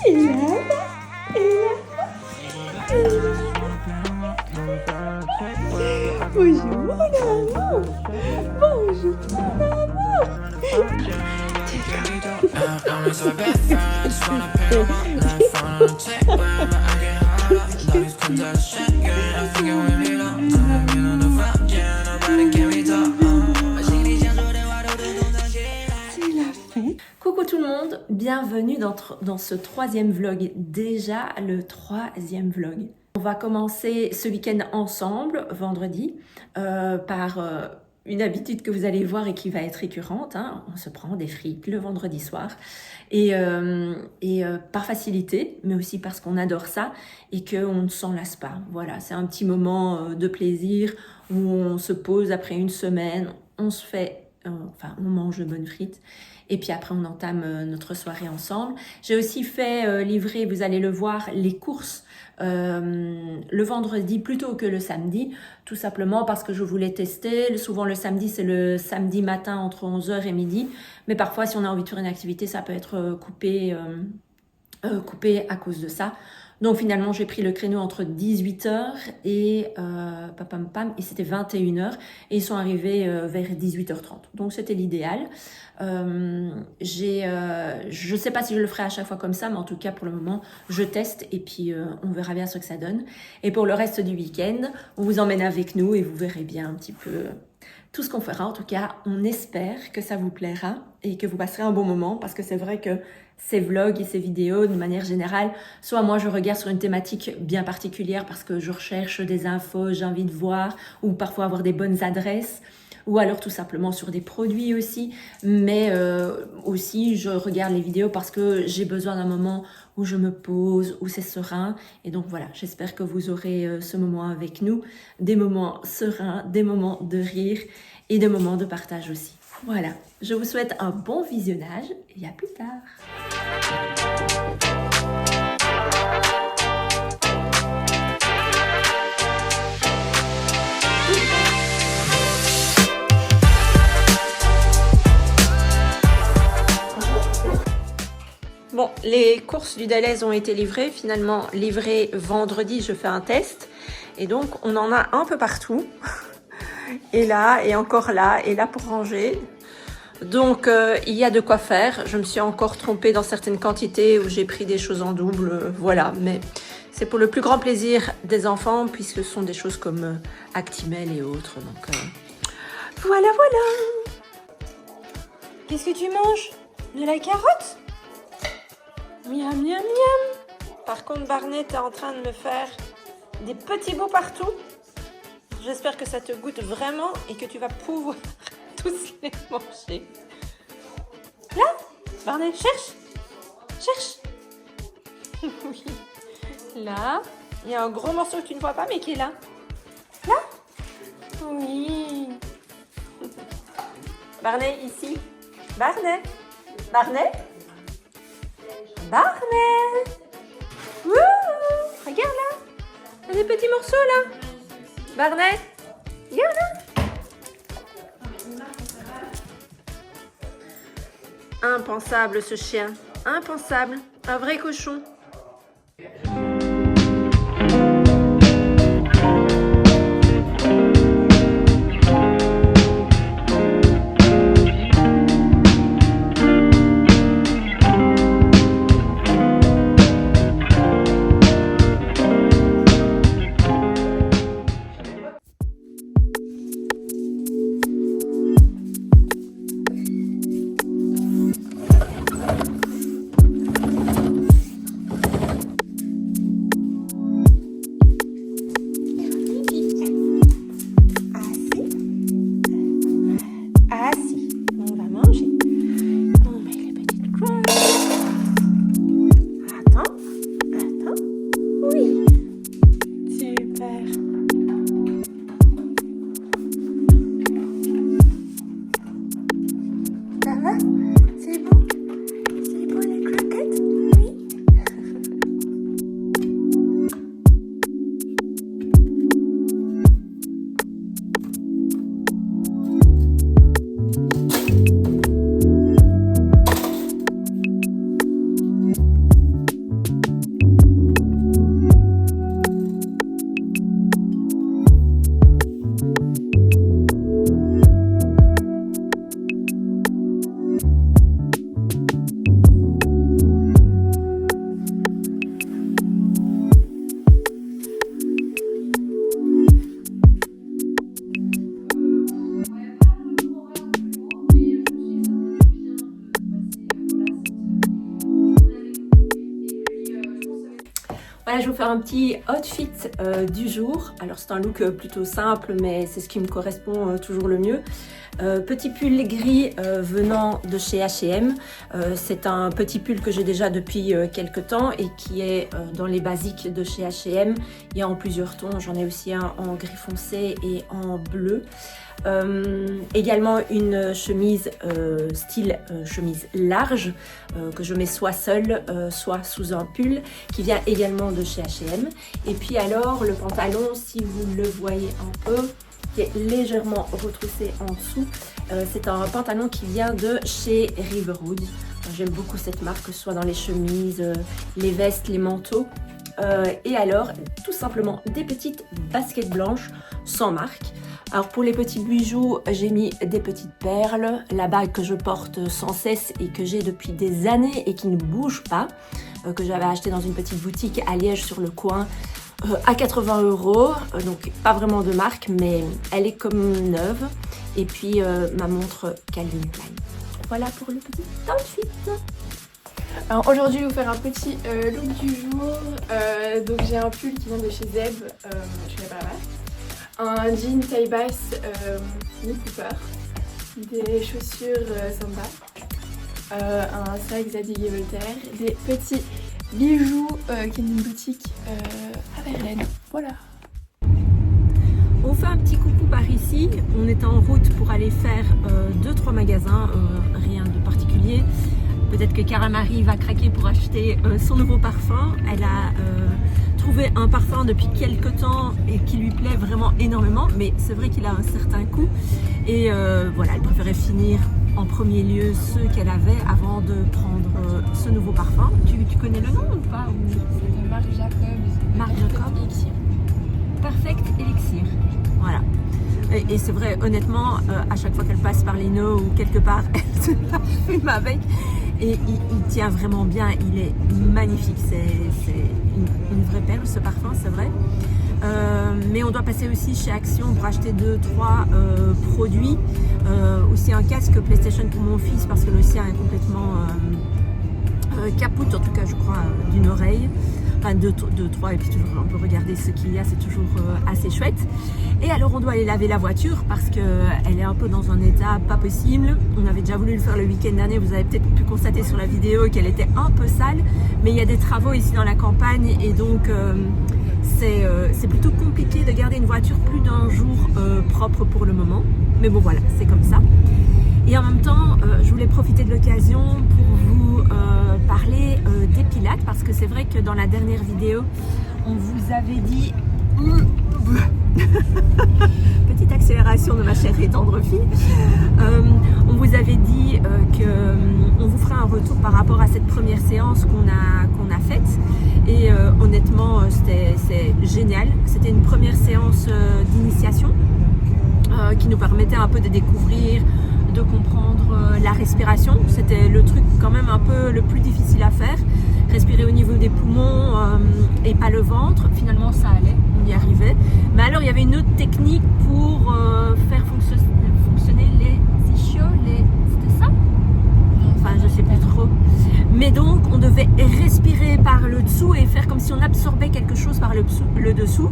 Et là, bonjour mon amour. Bonjour mon amour. Coucou tout le monde, bienvenue dans ce troisième vlog, déjà le troisième vlog. On va commencer ce week-end ensemble, vendredi, par une habitude que vous allez voir et qui va être récurrente, hein. On se prend des frites le vendredi soir et par facilité, mais aussi parce qu'on adore ça et qu'on ne s'en lasse pas. Voilà, c'est un petit moment de plaisir où on se pose après une semaine, on se fait, on mange de bonnes frites. Et puis après, on entame notre soirée ensemble. J'ai aussi fait livrer, vous allez le voir, les courses le vendredi plutôt que le samedi, tout simplement parce que je voulais tester. Souvent le samedi, c'est le samedi matin entre 11h et midi. Mais parfois, si on a envie de faire une activité, ça peut être coupé à cause de ça. Donc finalement, j'ai pris le créneau entre 18h et et c'était 21h et ils sont arrivés vers 18h30. Donc c'était l'idéal. Je sais pas si je le ferai à chaque fois comme ça, mais en tout cas pour le moment, je teste et puis on verra bien ce que ça donne. Et pour le reste du week-end, on vous emmène avec nous et vous verrez bien un petit peu tout ce qu'on fera. En tout cas, on espère que ça vous plaira et que vous passerez un bon moment parce que c'est vrai que ces vlogs et ces vidéos, de manière générale, soit moi je regarde sur une thématique bien particulière parce que je recherche des infos, j'ai envie de voir, ou parfois avoir des bonnes adresses, ou alors tout simplement sur des produits aussi, mais aussi je regarde les vidéos parce que j'ai besoin d'un moment où je me pose, où c'est serein, et donc voilà, j'espère que vous aurez ce moment avec nous, des moments sereins, des moments de rire et des moments de partage aussi. Voilà, je vous souhaite un bon visionnage et à plus tard. Bon, les courses du Delhaize ont été livrées, finalement livrées vendredi, je fais un test. Et donc, on en a un peu partout. Et là, et encore là, et là pour ranger. Donc, il y a de quoi faire. Je me suis encore trompée dans certaines quantités où j'ai pris des choses en double, voilà. Mais c'est pour le plus grand plaisir des enfants, puisque ce sont des choses comme Actimel et autres. Donc, voilà, voilà. Qu'est-ce que tu manges? De la carotte? Miam, miam, miam. Par contre, Barney, t'es en train de me faire des petits bouts partout. J'espère que ça te goûte vraiment et que tu vas pouvoir tous les manger. Là, Barney, cherche. Cherche. Oui. Là, il y a un gros morceau que tu ne vois pas, mais qui est là. Là. Oui. Barney, ici. Barney. Barney. Barney. Wouh. Regarde là. Il y a des petits morceaux là. Barney. Regarde là. Impensable ce chien. Impensable. Un vrai cochon. Voilà, je vais vous faire un petit outfit du jour. Alors c'est un look plutôt simple, mais c'est ce qui me correspond toujours le mieux. Petit pull gris venant de chez H&M. C'est un petit pull que j'ai déjà depuis quelques temps et qui est dans les basiques de chez H&M. Il y a en plusieurs tons, j'en ai aussi un en gris foncé et en bleu. Également une chemise style chemise large que je mets soit seule soit sous un pull qui vient également de chez H&M. Et puis alors le pantalon, si vous le voyez un peu, qui est légèrement retroussé en dessous, c'est un pantalon qui vient de chez Riverwood. J'aime beaucoup cette marque, que ce soit dans les chemises, les vestes, les manteaux. Et alors tout simplement des petites baskets blanches sans marque. Alors pour les petits bijoux, j'ai mis des petites perles, la bague que je porte sans cesse et que j'ai depuis des années et qui ne bouge pas, que j'avais acheté dans une petite boutique à Liège sur le coin à 80 €, donc pas vraiment de marque mais elle est comme neuve. Et puis ma montre Calvin Klein. Voilà pour le petit outfit. Alors aujourd'hui, je vais vous faire un petit look du jour. Donc j'ai un pull qui vient de chez Zeb, je connais pas la marque. Un jean taille basse Mini Cooper, des chaussures Samba, un sac Zadig & Voltaire, des petits bijoux qui est d'une boutique à Verlaine. Voilà. On fait un petit coucou par ici. On est en route pour aller faire 2-3 magasins, rien de particulier. Peut-être que Cara Marie va craquer pour acheter son nouveau parfum. Elle a trouvé un parfum depuis quelques temps et qui lui plaît vraiment énormément, mais c'est vrai qu'il a un certain coût. Et voilà, elle préférait finir en premier lieu ceux qu'elle avait avant de prendre ce nouveau parfum. Tu connais le nom ou pas? C'est de Marc Jacobs. Marc Jacobs. Elixir. Perfect Elixir. Voilà. Et c'est vrai, honnêtement, à chaque fois qu'elle passe par Lino ou quelque part, elle se parfume avec. Et il tient vraiment bien, il est magnifique, c'est une vraie perle ce parfum, c'est vrai. Mais on doit passer aussi chez Action pour acheter 2-3 produits. Aussi un casque PlayStation pour mon fils parce que le sien est complètement capoute, en tout cas je crois, d'une oreille. Enfin 2-3 et puis toujours on peut regarder ce qu'il y a, c'est toujours assez chouette. Et alors on doit aller laver la voiture parce qu'elle est un peu dans un état pas possible. On avait déjà voulu le faire le week-end dernier, vous avez peut-être pu constater sur la vidéo qu'elle était un peu sale. Mais il y a des travaux ici dans la campagne et donc c'est plutôt compliqué de garder une voiture plus d'un jour propre pour le moment. Mais bon voilà, c'est comme ça. Et en même temps, je voulais profiter de l'occasion pour vous parler des pilates parce que c'est vrai que dans la dernière vidéo, on vous avait dit... Petite accélération de ma chère et tendre fille. On vous avait dit qu'on vous ferait un retour par rapport à cette première séance qu'on a faite. Et honnêtement, c'est génial. C'était une première séance d'initiation qui nous permettait un peu de découvrir, de comprendre la respiration. C'était le truc quand même un peu le plus difficile à faire. Respirer au niveau des poumons et pas le ventre. Finalement ça allait, on y arrivait. Mais alors il y avait une autre technique pour faire fonctionner les ischios, c'était ça? Enfin je sais plus trop. Mais donc on devait respirer par le dessous et faire comme si on absorbait quelque chose par le dessous.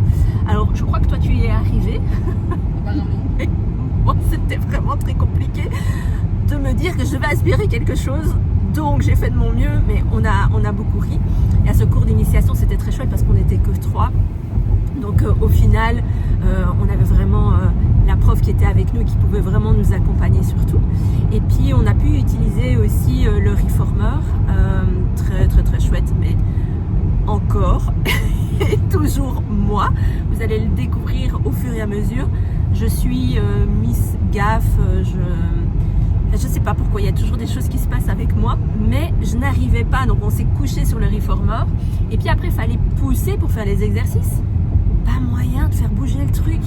Alors je crois que toi tu y es arrivé. Bon, c'était vraiment très compliqué de me dire que je vais aspirer quelque chose. Donc j'ai fait de mon mieux, mais on a beaucoup ri. Et à ce cours d'initiation, c'était très chouette parce qu'on n'était que 3. Donc au final, on avait vraiment la prof qui était avec nous et qui pouvait vraiment nous accompagner surtout. Et puis on a pu utiliser aussi le reformer, très très très chouette, mais encore et toujours moi. Vous allez le découvrir au fur et à mesure. Je suis Miss Gaffe, je sais pas pourquoi, il y a toujours des choses qui se passent avec moi, mais je n'arrivais pas, donc on s'est couché sur le reformer, et puis après il fallait pousser pour faire les exercices. Pas moyen de faire bouger le truc.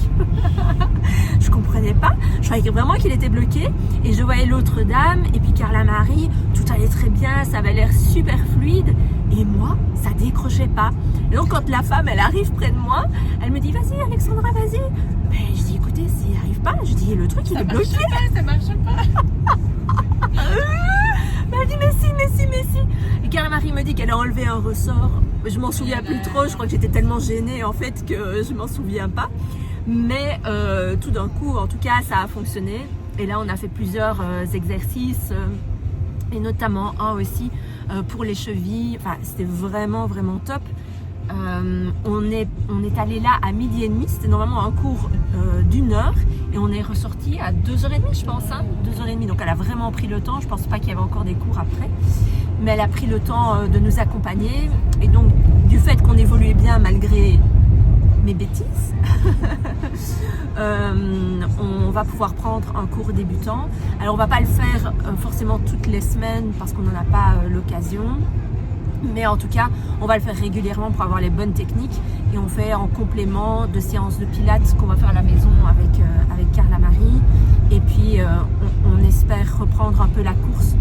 Je comprenais pas, je croyais vraiment qu'il était bloqué, et je voyais l'autre dame, et puis Carla Marie, tout allait très bien, ça avait l'air super fluide, et moi, ça décrochait pas. Et donc quand la femme, elle arrive près de moi, elle me dit, vas-y Alexandra, vas-y. Mais je dis, écoutez, s'il n'y arrive pas, je dis, le truc il est bloqué. Ça marche pas. Elle dit, mais si. Et Carla Marie Marie me dit qu'elle a enlevé un ressort. Je m'en souviens plus trop, je crois que j'étais tellement gênée en fait que je m'en souviens pas. Mais tout d'un coup, en tout cas, ça a fonctionné. Et là, on a fait plusieurs exercices, et notamment un aussi pour les chevilles. Enfin, c'était vraiment top. On est allé là à 12h30, c'était normalement un cours d'1 heure et on est ressorti à 2h30 je pense, 2h30, donc elle a vraiment pris le temps, je pense pas qu'il y avait encore des cours après, mais elle a pris le temps de nous accompagner et donc du fait qu'on évoluait bien malgré mes bêtises, on va pouvoir prendre un cours débutant. Alors on va pas le faire forcément toutes les semaines parce qu'on n'en a pas l'occasion. Mais en tout cas, on va le faire régulièrement pour avoir les bonnes techniques et on fait en complément de séances de pilates qu'on va faire à la maison avec Carla Marie. Et puis, on espère reprendre un peu la course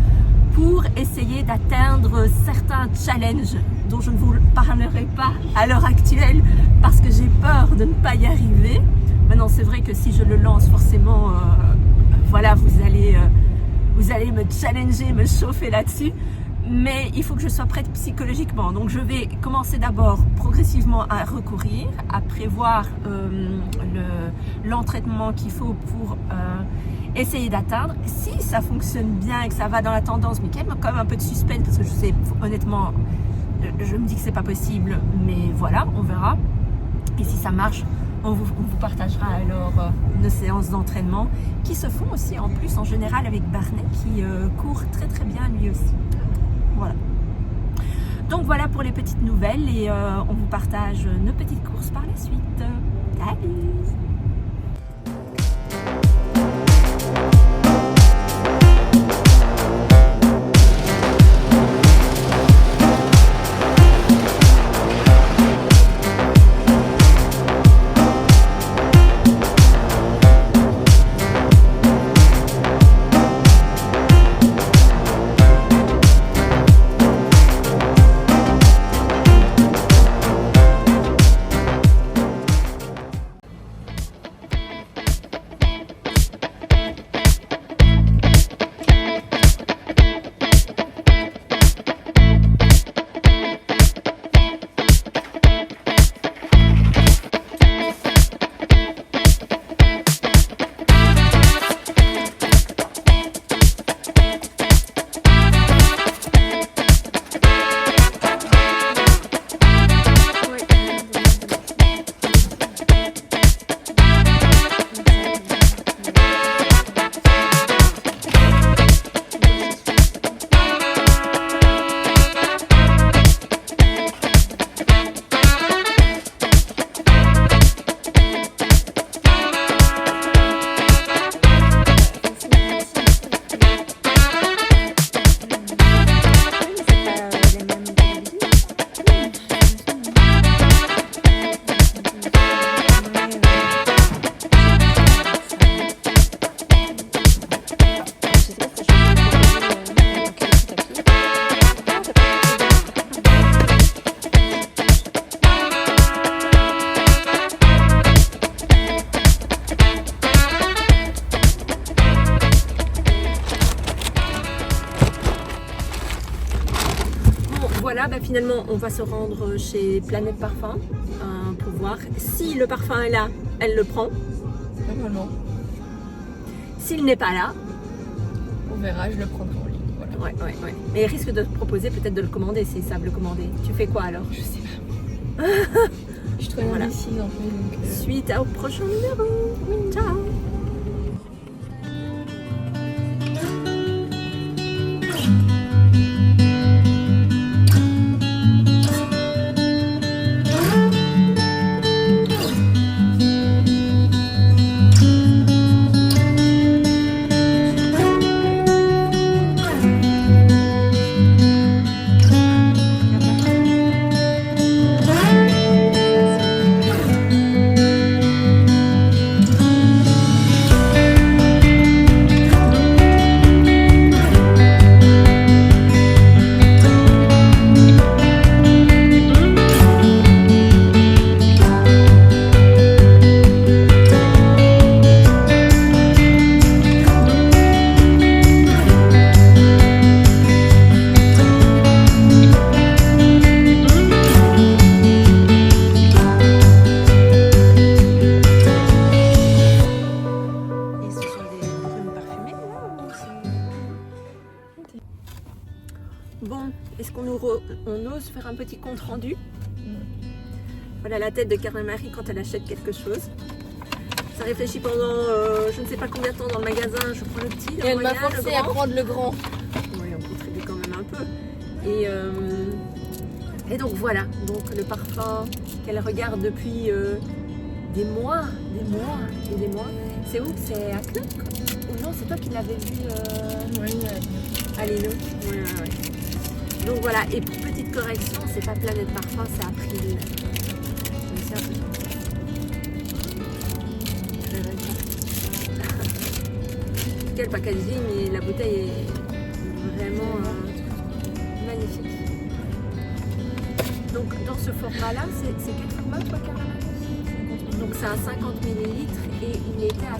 pour essayer d'atteindre certains challenges dont je ne vous parlerai pas à l'heure actuelle parce que j'ai peur de ne pas y arriver. Maintenant, c'est vrai que si je le lance, forcément, voilà, vous allez me challenger, me chauffer là-dessus. Mais il faut que je sois prête psychologiquement. Donc je vais commencer d'abord progressivement à recourir, à prévoir l'entraînement qu'il faut pour essayer d'atteindre. Si ça fonctionne bien et que ça va dans la tendance, mais quand même un peu de suspense parce que je sais honnêtement, je me dis que c'est pas possible, mais voilà, on verra. Et si ça marche, on vous partagera alors nos séances d'entraînement qui se font aussi en plus en général avec Barney qui court très bien lui aussi. Voilà. Donc voilà pour les petites nouvelles et on vous partage nos petites courses par la suite. Salut! Voilà, bah finalement on va se rendre chez Planète Parfum pour voir si le parfum est là, elle le prend. Normalement. S'il n'est pas là, on verra, je le prendrai en ligne. Voilà. Ouais. Mais il risque de te proposer peut-être de le commander s'ils savent le commander. Tu fais quoi alors? Je sais pas. Je suis trop indécise en fait. Donc, Suite au prochain numéro. Oui. Ciao. on ose faire un petit compte rendu. Voilà la tête de Carla-Marie quand elle achète quelque chose. Ça réfléchit pendant je ne sais pas combien de temps dans le magasin. Je prends le petit, le Et elle m'a moyen, le forcé à grand. prendre le grand. Oui, on contribue quand même un peu. Et donc voilà, donc le parfum qu'elle regarde depuis des mois et des mois. C'est où? C'est à Knock? Ou non, c'est toi qui l'avais vu Oui, à Lino. Ouais. Donc voilà, et pour petite correction, c'est pas Planète Parfum, c'est April. C'est un peu... Quel packaging, et la bouteille est vraiment magnifique. Donc dans ce format-là, c'est quel format toi, Carla? Donc c'est un 50 ml et il était à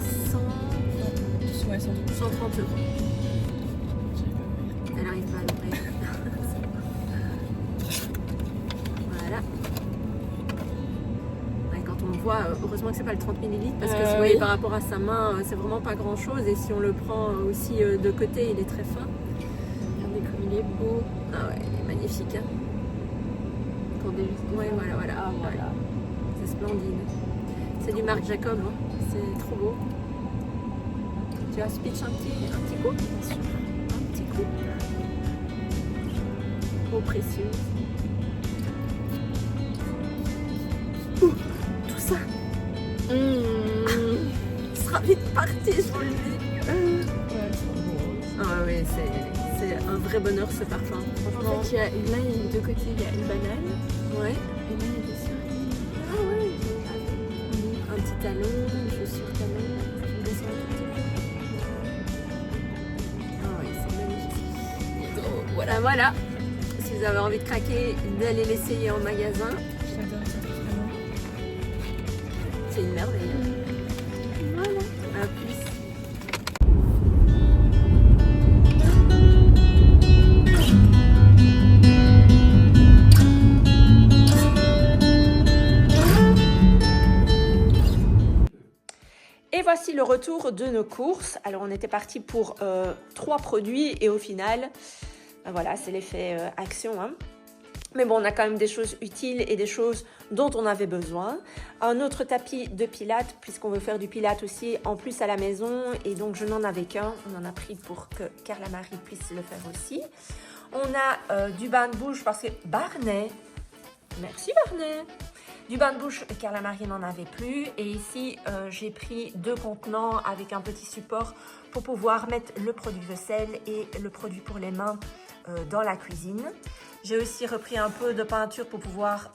130 euros. Elle n'arrive pas à l'ouvrir. Voilà. Ouais, quand on le voit, heureusement que c'est pas le 30 ml parce que si vous voyez oui. par rapport à sa main, c'est vraiment pas grand chose. Et si on le prend aussi de côté, il est très fin. Regardez comme il est beau. Ah ouais, il est magnifique. Hein. Ouais, voilà. Ah, voilà. C'est splendide. C'est du Marc Jacob. Hein. C'est trop beau. Tu as speech un petit coup? Bien sûr. Un petit coup. Trop précieux. Ouh, tout ça sera vite parti, je vous le dis. Ah ouais, c'est un vrai bonheur ce parfum. Franchement. En fait, là, il y a deux côtés, il y a une banane. Ouais. Et là, il y a des cerises. Ah ouais. Un petit talon, une chaussure talon. Je descends un tout petit peu. Ah ouais, c'est magnifique. Oh, voilà. Si vous avez envie de craquer, d'aller l'essayer en magasin. J'adore ça, vraiment. C'est une merveille. Voilà. À plus. Et voici le retour de nos courses. Alors on était parti pour 3 produits et au final, voilà, c'est l'effet action. Hein. Mais bon, on a quand même des choses utiles et des choses dont on avait besoin. Un autre tapis de pilates, puisqu'on veut faire du pilates aussi en plus à la maison. Et donc je n'en avais qu'un. On en a pris pour que Carla-Marie puisse le faire aussi. On a du bain de bouche parce que Barnet, merci Barnet. Du bain de bouche, Carla-Marie n'en avait plus. Et ici, j'ai pris 2 contenants avec un petit support pour pouvoir mettre le produit vaisselle et le produit pour les mains dans la cuisine. J'ai aussi repris un peu de peinture pour pouvoir...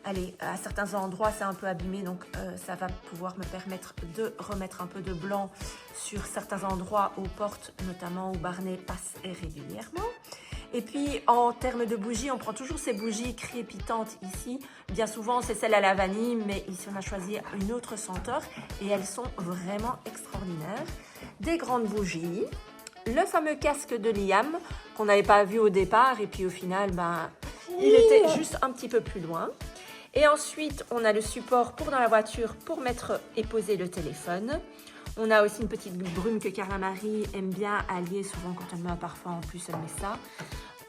Allez, à certains endroits, c'est un peu abîmé, donc ça va pouvoir me permettre de remettre un peu de blanc sur certains endroits aux portes, notamment où Barnet passe régulièrement. Et puis, en termes de bougies, on prend toujours ces bougies crépitantes ici. Bien souvent, c'est celle à la vanille, mais ici, on a choisi une autre senteur et elles sont vraiment extraordinaires. Des grandes bougies, le fameux casque de Liam qu'on n'avait pas vu au départ et puis au final, ben, il était juste un petit peu plus loin. Et ensuite, on a le support pour dans la voiture pour mettre et poser le téléphone. On a aussi une petite brume que Carla-Marie aime bien allier souvent quand elle met un parfum. En plus, elle met ça.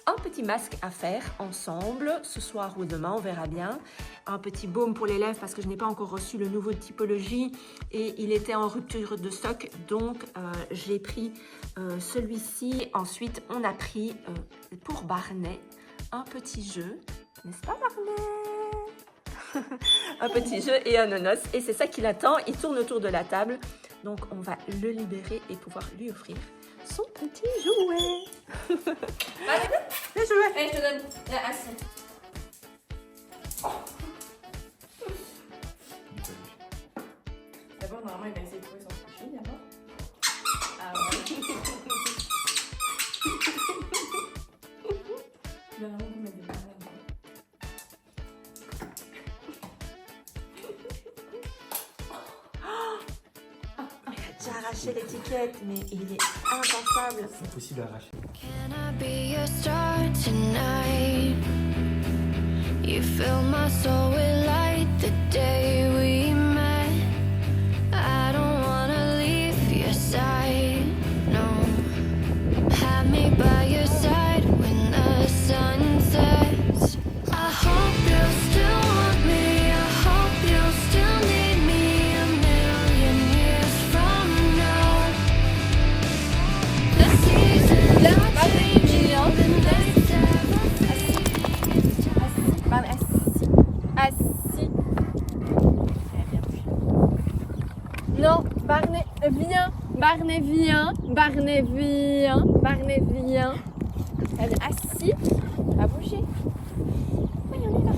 Un petit masque à faire ensemble ce soir ou demain, on verra bien. Un petit baume pour les lèvres parce que je n'ai pas encore reçu le nouveau de typologie et il était en rupture de stock. Donc, j'ai pris celui-ci. Ensuite, on a pris pour Barnet un petit jeu. N'est-ce pas Barnet? Un petit jeu et un nonos. Et c'est ça qui l'attend. Il tourne autour de la table. Donc, on va le libérer et pouvoir lui offrir son petit jouet. Allez, Le jouet. allez, je te donne. Là, assis. D'abord, normalement, il va essayer de trouver son coucher, d'abord. Ah ouais. Il va vraiment vous mettre des bananes. J'ai arraché l'étiquette, mais il est impensable. C'est impossible à arracher. Can I be your star tonight? You fill my soul with light the day we met. I don't wanna leave your side, no. Have me by your side when the sun sets. Barney vient, Barney vient, Barney vient. Elle est assise, à bouger. Oui, on y va.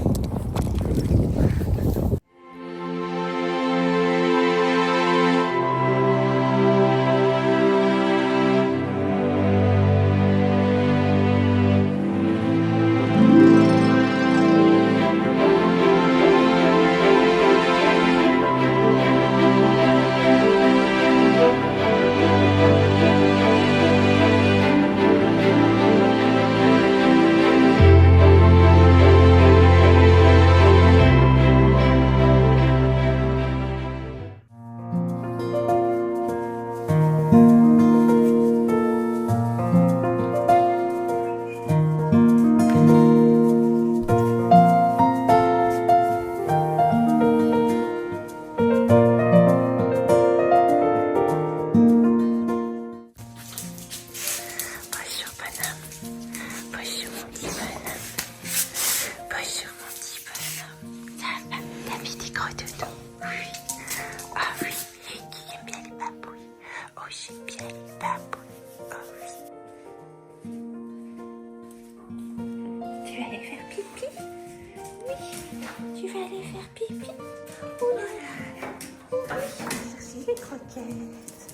Croquettes.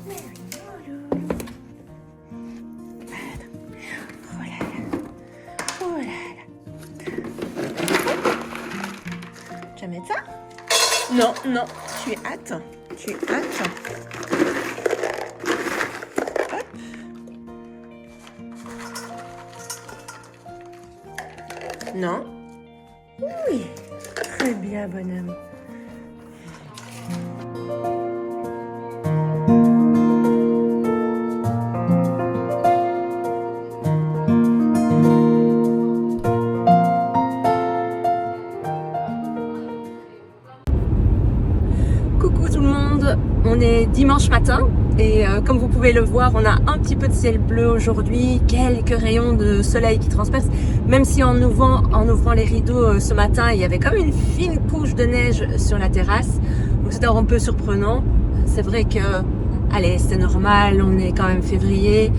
Mais oui, oh loulou. Voilà. Oh là là. Oh là là. Tu vas mettre ça? Non, non. Tu hâtes. Tu hâtes. Hop. Non. Oui. Très bien, bonhomme. Coucou tout le monde, on est dimanche matin et comme vous pouvez le voir, on a un petit peu de ciel bleu aujourd'hui, quelques rayons de soleil qui transpercent, même si en ouvrant les rideaux ce matin, il y avait comme une fine couche de neige sur la terrasse, donc c'était un peu surprenant. C'est vrai que, allez, c'est normal, on est quand même février,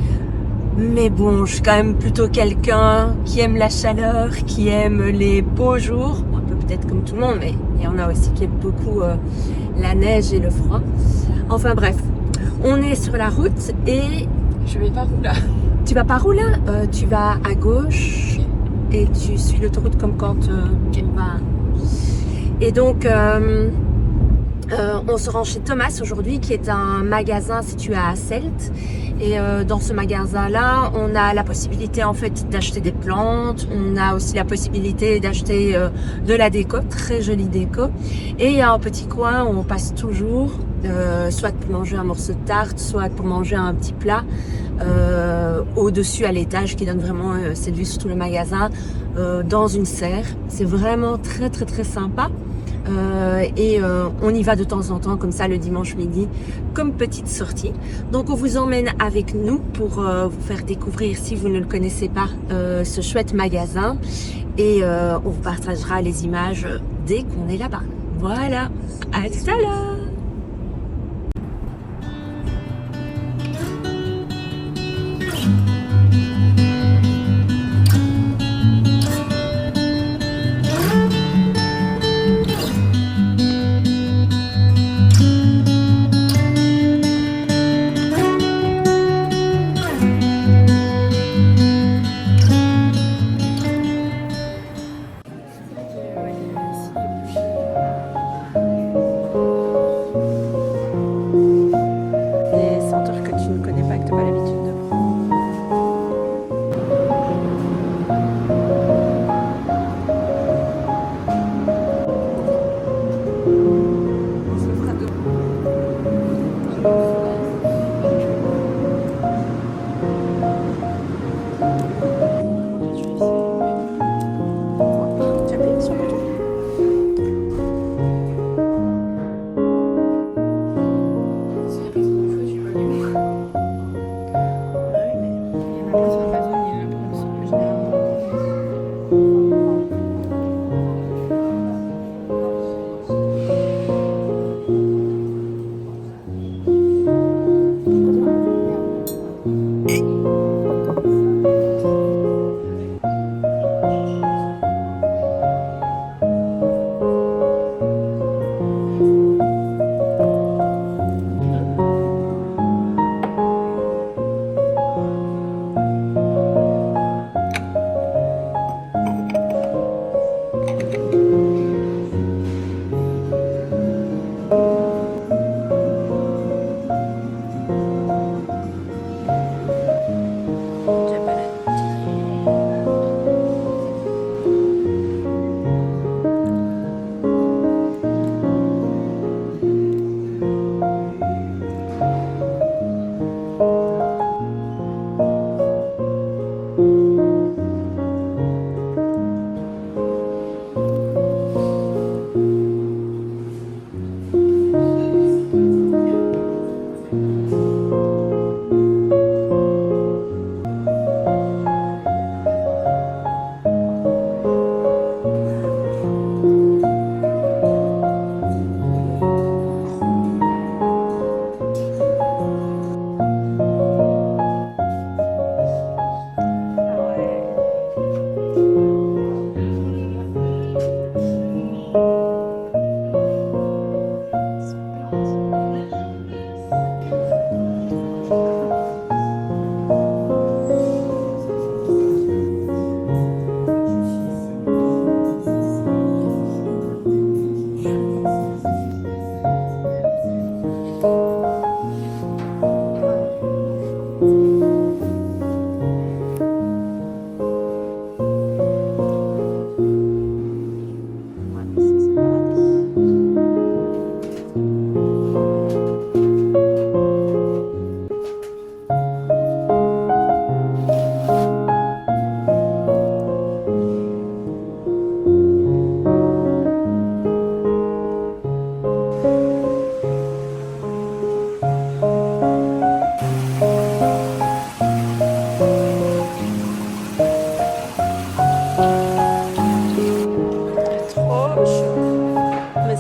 mais bon, je suis quand même plutôt quelqu'un qui aime la chaleur, qui aime les beaux jours, un peu peut-être comme tout le monde, mais il y en a aussi qui aiment beaucoup la neige et le froid. Enfin bref, on est sur la route et... Je vais par où là? Tu vas par où là? Tu vas à gauche et tu suis l'autoroute comme quand on va... Et donc, on se rend chez Thomas aujourd'hui, qui est un magasin situé à Asselt. Et dans ce magasin-là, on a la possibilité en fait d'acheter des plantes. On a aussi la possibilité d'acheter de la déco, très jolie déco. Et il y a un petit coin où on passe toujours, soit pour manger un morceau de tarte, soit pour manger un petit plat. Au-dessus à l'étage qui donne vraiment cette vue sur tout le magasin dans une serre. C'est vraiment très très très sympa. On y va de temps en temps comme ça le dimanche midi comme petite sortie. Donc on vous emmène avec nous pour vous faire découvrir, si vous ne le connaissez pas, ce chouette magasin et on vous partagera les images dès qu'on est là-bas. Voilà, à tout à l'heure.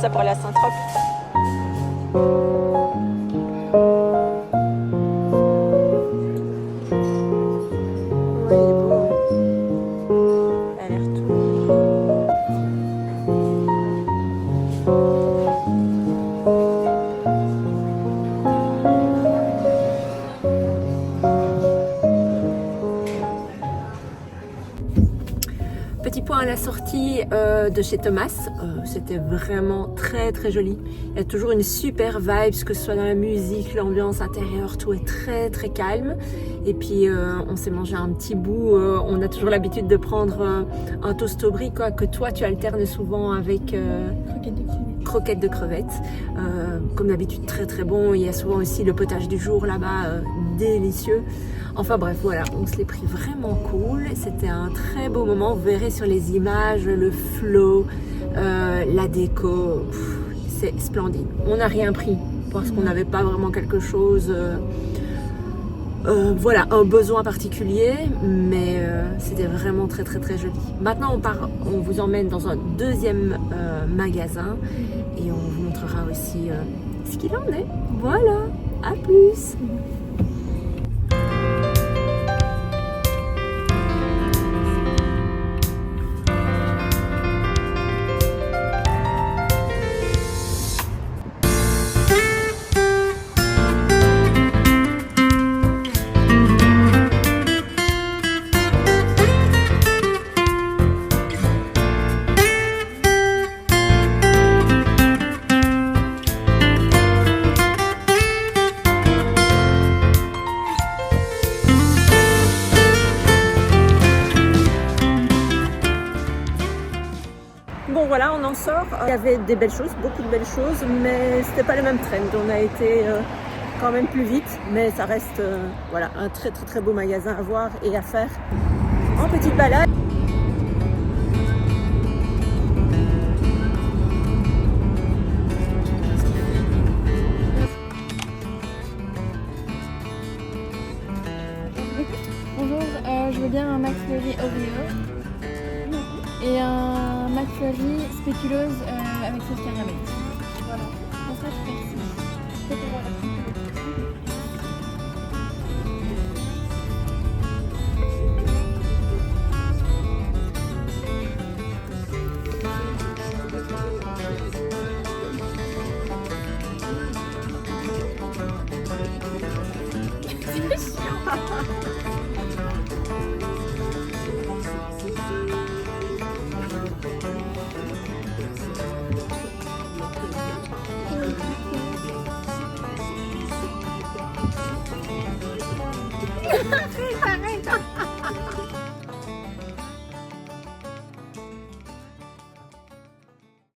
ça pour la Saint-Trope. Ouais, il est beau. Aller-retour. Petit point à la sortie de chez Thomas, c'était vraiment très très joli. Il y a toujours une super vibe, que ce soit dans la musique, l'ambiance intérieure, tout est très très calme. Et puis on s'est mangé un petit bout, on a toujours l'habitude de prendre un toast au brie, quoi, que toi tu alternes souvent avec croquettes de crevettes. Comme d'habitude très très bon, il y a souvent aussi le potage du jour là-bas, délicieux. Enfin bref, voilà, on se l'est pris vraiment cool. C'était un très beau moment. Vous verrez sur les images le flow, la déco. C'est splendide. On n'a rien pris parce qu'on n'avait pas vraiment quelque chose, voilà, un besoin particulier, mais c'était vraiment très très très joli. Maintenant on vous emmène dans un deuxième magasin et on vous montrera aussi ce qu'il en est. Voilà, à plus. Bon voilà, on en sort. Il y avait des belles choses, beaucoup de belles choses, mais c'était pas le même trend. On a été quand même plus vite, mais ça reste voilà, un très très très beau magasin à voir et à faire en petite balade. Bonjour, je veux bien un McFlurry Oreo et un McFlurry spéculoos avec sauce caramel. Voilà, pour ça je fais ici.